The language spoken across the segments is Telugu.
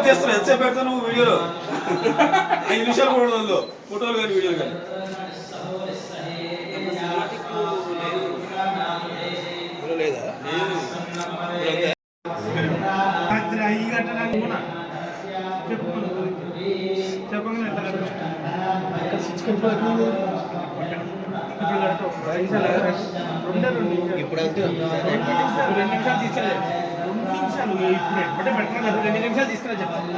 చేస్తున్నావు ఎంతసేపు పెడతావు నువ్వు వీడియోలో 5 నిమిషాలు కూడా ఉండదు ఫోటోలు కానీ వీడియోలు కానీ లేదా రాత్రి 5 గంటలకు కూడా ఇప్పుడు 2 నిమిషాలు తీసుకెళ్ళి 2 నిమిషాలు ఇప్పుడు ఎప్పుడే పెట్టినా కదా 2 నిమిషాలు తీసుకెళ్ళి చెప్తాను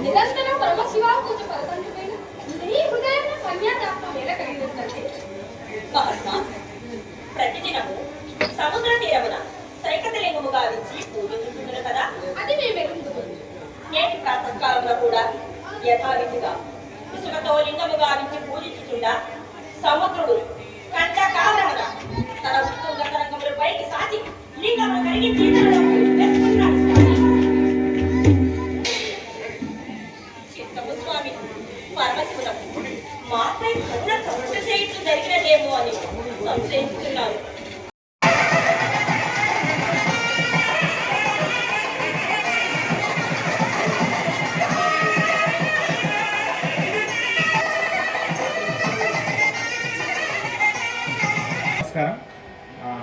నిరంతరం పరమశివ పూజ పరతంత్రమైన నీ హృదయం కన్యాదాత్మ వేళ కలిగినట్లయితే మహాత్మా ప్రతిదినము సముద్ర తీరమున సైకతలింగము గావించి పూజించుతున్నారు కదా అది మేము ఎరుగుతుంది. నేటి ప్రాతకాలంలో కూడా యథావిధిగా ఇసుకతో లింగము గావించి పూజించుచుండా సముద్రుడు కంఠకాలమున తన ఉత్తుంగ తరంగముల పైకి సాచి లింగమును కరిగించి వేసుకున్నాడు చిత్తము స్వామి పరమశివులకు మాపై కరుణ కరుణ చేయటం జరిగినదేమో అని సంశయించుతున్నారు.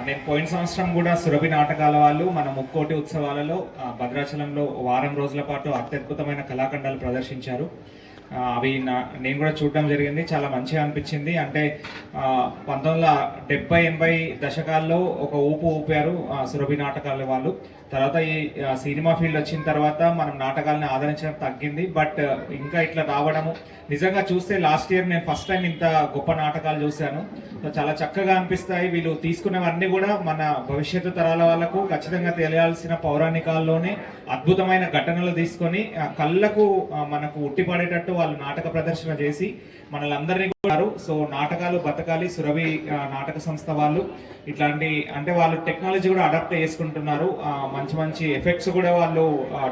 నేను పోయిన సంవత్సరం కూడా సురభి నాటకాల వాళ్ళు మన ముక్కోటి ఉత్సవాలలో భద్రాచలంలో వారం రోజుల పాటు అత్యద్భుతమైన కళాఖండాలు ప్రదర్శించారు. అవి నేను కూడా చూడడం జరిగింది. చాలా మంచిగా అనిపించింది. అంటే 1970-80 దశకాల్లో ఒక ఊపారు సురభి నాటకాల వాళ్ళు. తర్వాత ఈ సినిమా ఫీల్డ్ వచ్చిన తర్వాత మనం నాటకాలను ఆదరించడం తగ్గింది. బట్ ఇంకా ఇట్లా రావడము నిజంగా చూస్తే లాస్ట్ ఇయర్ నేను ఫస్ట్ టైం ఇంత గొప్ప నాటకాలు చూశాను. చాలా చక్కగా అనిపిస్తాయి. వీళ్ళు తీసుకున్నవన్నీ కూడా మన భవిష్యత్తు తరాల వాళ్ళకు ఖచ్చితంగా తెలియాల్సిన పౌరాణికాల్లోనే అద్భుతమైన ఘటనలు తీసుకొని కళ్ళకు మనకు ఉట్టిపడేటట్టు వాళ్ళు నాటక ప్రదర్శన చేసి మనలందరినీ కూడా. సో నాటకాలు బతకాలి సురభి నాటక సంస్థ వాళ్ళు. ఇట్లాంటి అంటే వాళ్ళు టెక్నాలజీ కూడా అడాప్ట్ చేసుకుంటున్నారు. మంచి మంచి ఎఫెక్ట్స్ కూడా వాళ్ళు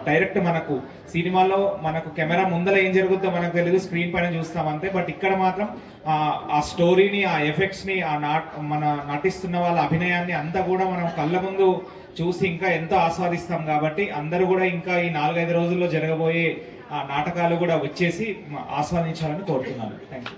డైరెక్ట్ మనకు సినిమాలో మనకు కెమెరా ముందర ఏం జరుగుతుందో మనకు తెలియదు, స్క్రీన్ పైన చూస్తాం అంతే. బట్ ఇక్కడ మాత్రం ఆ స్టోరీని ఆ ఎఫెక్ట్స్ ని మన నటిస్తున్న వాళ్ళ అభినయాన్ని అంతా కూడా మనం కళ్ళ ముందు చూసి ఇంకా ఎంతో ఆస్వాదిస్తాం. కాబట్టి అందరూ కూడా ఇంకా ఈ 4-5 రోజుల్లో జరగబోయే నాటకాలు కూడా వచ్చేసి ఆస్వాదించాలని కోరుతున్నాను. Thank you.